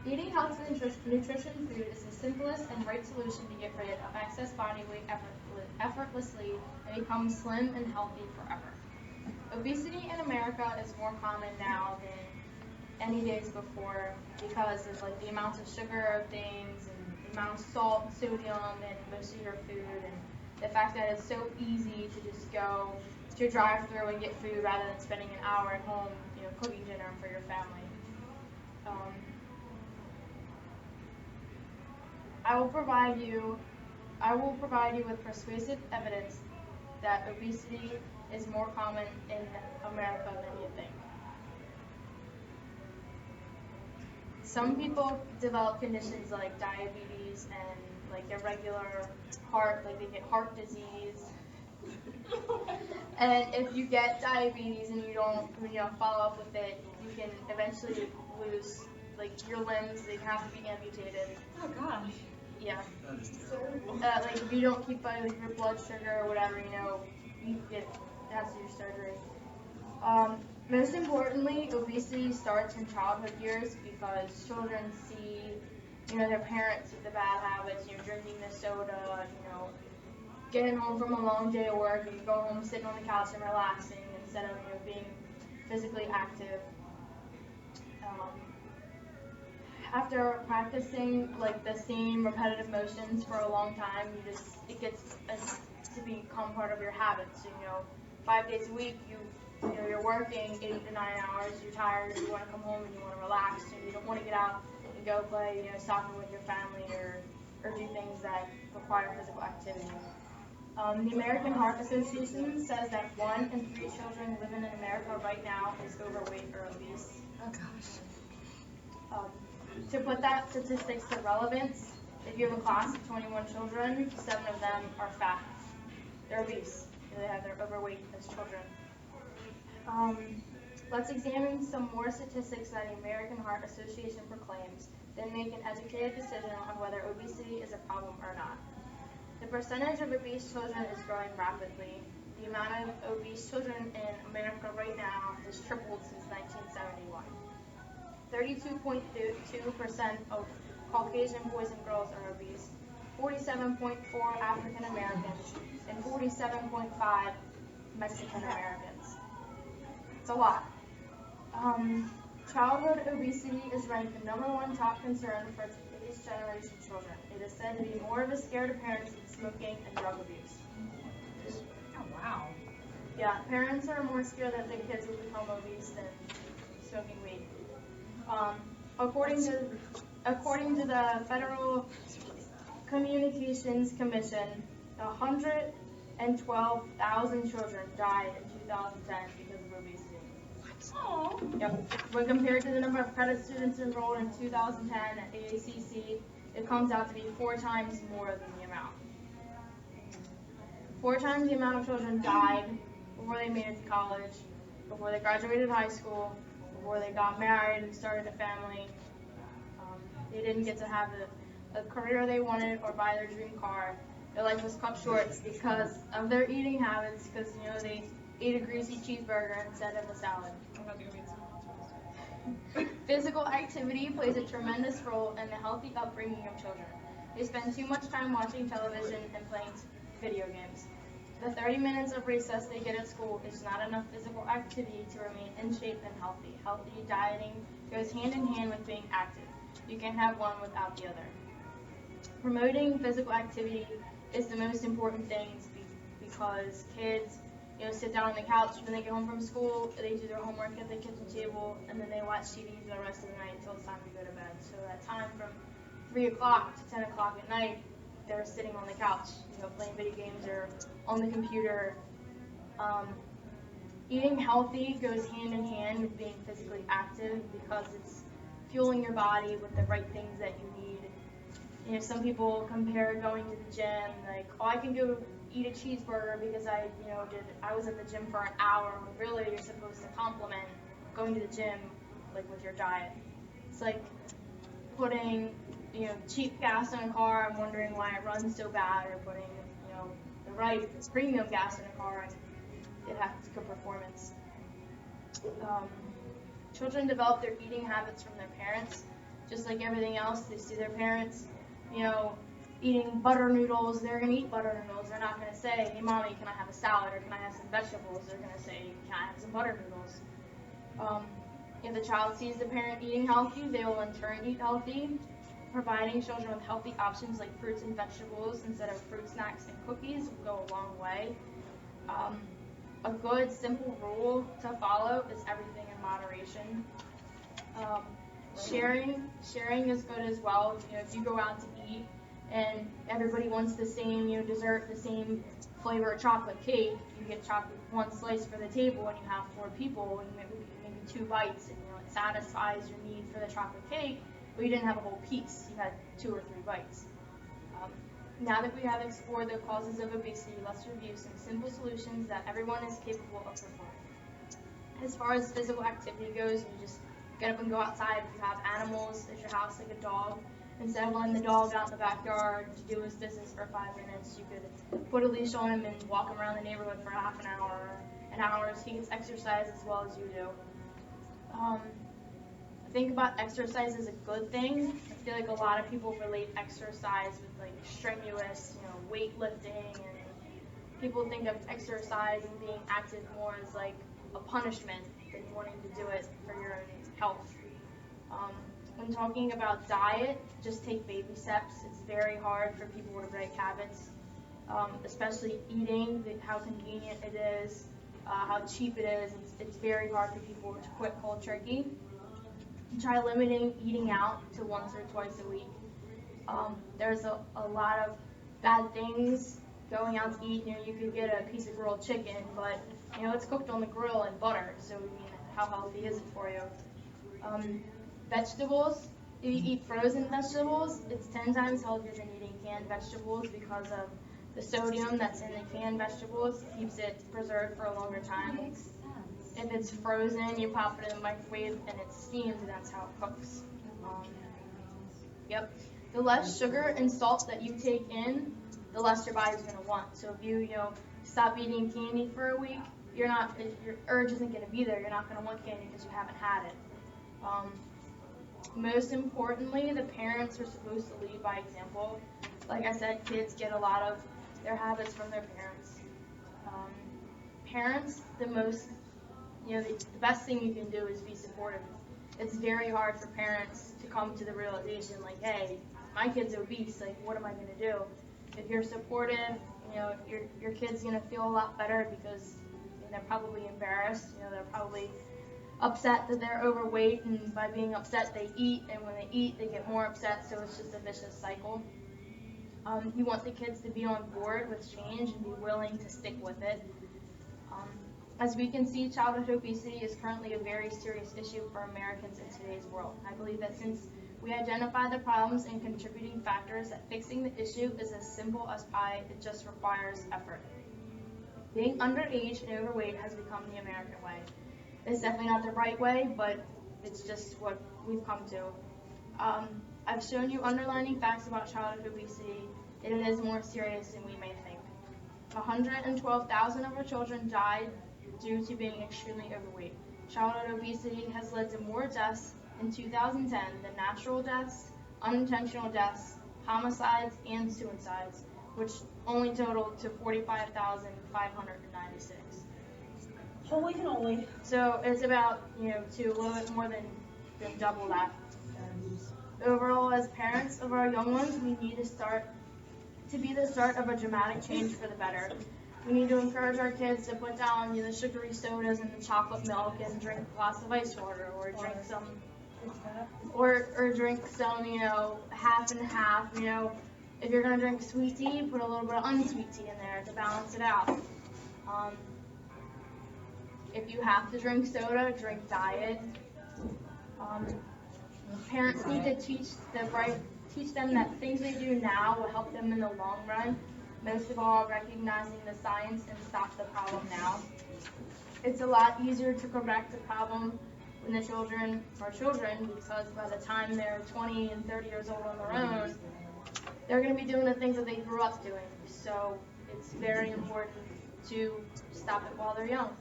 Eating healthy nutrition food is the simplest and right solution to get rid of excess body weight effortlessly and become slim and healthy forever. Obesity in America is more common now than any days before because of like the amounts of sugar things and the amount of salt and sodium in most of your food and the fact that it's so easy to just go to your drive-through and get food rather than spending an hour at home, cooking dinner for your family. Um, I will provide you I will provide you with persuasive evidence that obesity is more common in America than you think. Some people develop conditions like diabetes and like irregular heart, like they get heart disease. And if you get diabetes and you don't, follow up with it, you can eventually lose like your limbs. They have to be amputated. Oh gosh. Yeah. That is terrible. Like if you don't keep like your blood sugar or whatever, you get have to do surgery. Most importantly, obesity starts in childhood years because children see, their parents with the bad habits, drinking the soda, getting home from a long day of work, and you go home sitting on the couch and relaxing instead of, being physically active. Um, After practicing like the same repetitive motions for a long time, it gets to become part of your habits. 5 days a week, you're working 8 to 9 hours. You're tired. You want to come home and you want to relax. And you don't want to get out and go play, soccer with your family or do things that require physical activity. The American Heart Association says that 1 in 3 children living in America right now is overweight or obese. Oh gosh. Um, to put that statistics to relevance, if you have a class of 21 children, 7 of them are fat. They're obese. They're overweight as children. Let's examine some more statistics that the American Heart Association proclaims, then make an educated decision on whether obesity is a problem or not. The percentage of obese children is growing rapidly. The amount of obese children in America right now has tripled since 1971. 32.2% of Caucasian boys and girls are obese, 47.4 African Americans, and 47.5 Mexican Americans. It's a lot. Childhood obesity is ranked the #1 top concern for today's generation of children. It is said to be more of a scare to parents than smoking and drug abuse. Oh wow. Yeah, parents are more scared that their kids will become obese than smoking weed. According to the Federal Communications Commission, 112,000 children died in 2010 because of obesity. Oh. Yep. When compared to the number of credit students enrolled in 2010 at AACC, it comes out to be 4 times more than the amount. 4 times the amount of children died before they made it to college, before they graduated high school, before they got married and started a family. They didn't get to have a career they wanted or buy their dream car. Their life was cut short because of their eating habits, because they ate a greasy cheeseburger instead of a salad. Physical activity plays a tremendous role in the healthy upbringing of children. They spend too much time watching television and playing video games. The 30 minutes of recess they get at school is not enough physical activity to remain in shape and healthy. Healthy dieting goes hand in hand with being active. You can't have one without the other. Promoting physical activity is the most important thing because kids, sit down on the couch when they get home from school, they do their homework at the kitchen table, and then they watch TV for the rest of the night until it's time to go to bed. So that time from 3 o'clock to 10 o'clock at night, they're sitting on the couch, playing video games or on the computer. Eating healthy goes hand in hand with being physically active because it's fueling your body with the right things that you need. Some people compare going to the gym, like, oh, I can go eat a cheeseburger because I was at the gym for an hour, when really you're supposed to complement going to the gym, like, with your diet. It's like putting, cheap gas in a car and wondering why it runs so bad, or putting, the right premium gas in a car and it has good performance. Children develop their eating habits from their parents. just like everything else. They see their parents, eating butter noodles. They're going to eat butter noodles. They're not going to say, hey, Mommy, can I have a salad, or can I have some vegetables? They're going to say, can I have some butter noodles? If the child sees the parent eating healthy, they will in turn eat healthy. Providing children with healthy options like fruits and vegetables instead of fruit snacks and cookies will go a long way. A good, simple rule to follow is everything in moderation. Sharing is good as well. If you go out to eat and everybody wants the same, dessert, the same flavor of chocolate cake, you get one slice for the table, and you have 4 people, and maybe 2 bites, and it satisfies your need for the chocolate cake, but you didn't have a whole piece. You had 2 or 3 bites. Now that we have explored the causes of obesity, let's review some simple solutions that everyone is capable of performing. As far as physical activity goes, you just get up and go outside. If you have animals at your house, like a dog, instead of letting the dog out in the backyard to do his business for 5 minutes, you could put a leash on him and walk him around the neighborhood for half an hour or an hour. He gets exercise as well as you do. Think about exercise as a good thing. I feel like a lot of people relate exercise with like strenuous, weightlifting, and people think of exercise and being active more as like a punishment than wanting to do it for your own health. When talking about diet, just take baby steps. It's very hard for people to break habits, especially eating, how convenient it is, how cheap it is. It's very hard for people to quit cold turkey. Try limiting eating out to once or twice a week. There's a lot of bad things going out to eat. You could get a piece of grilled chicken, but it's cooked on the grill in butter. So how healthy is it for you? Vegetables. If you eat frozen vegetables, it's 10 times healthier than eating canned vegetables because of the sodium that's in the canned vegetables. It keeps it preserved for a longer time. If it's frozen, you pop it in the microwave and it's steamed, and that's how it cooks. The less sugar and salt that you take in, the less your body's going to want. So if you stop eating candy for a week, your urge isn't going to be there. You're not going to want candy because you haven't had it. Most importantly, the parents are supposed to lead by example. Like I said, kids get a lot of their habits from their parents. Parents, the best thing you can do is be supportive. It's very hard for parents to come to the realization, like, hey, my kid's obese, like, what am I going to do? If you're supportive, your kid's going to feel a lot better because they're probably embarrassed. They're probably upset that they're overweight, and by being upset, they eat, and when they eat, they get more upset, so it's just a vicious cycle. You want the kids to be on board with change and be willing to stick with it. As we can see, childhood obesity is currently a very serious issue for Americans in today's world. I believe that since we identify the problems and contributing factors, that fixing the issue is as simple as pie. It just requires effort. Being underage and overweight has become the American way. It's definitely not the right way, but it's just what we've come to. I've shown you underlining facts about childhood obesity, and it is more serious than we may think. 112,000 of our children died due to being extremely overweight. Childhood obesity has led to more deaths in 2010 than natural deaths, unintentional deaths, homicides, and suicides, which only totaled to 45,596. Holy cannoli. So it's about, to a little bit more than double that. Overall, as parents of our young ones, we need to be the start of a dramatic change for the better. We need to encourage our kids to put down the sugary sodas and the chocolate milk and drink a glass of ice water, or drink some, half and half. If you're gonna drink sweet tea, put a little bit of unsweet tea in there to balance it out. If you have to drink soda, drink diet. Parents need to teach them that things they do now will help them in the long run. Most of all, recognizing the science and stop the problem now. It's a lot easier to correct the problem when the children are children, because by the time they're 20 and 30 years old on their own, they're going to be doing the things that they grew up doing. So it's very important to stop it while they're young.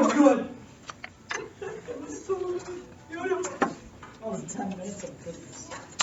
so good. It was so good. Beautiful. Oh, 10 minutes of goodness.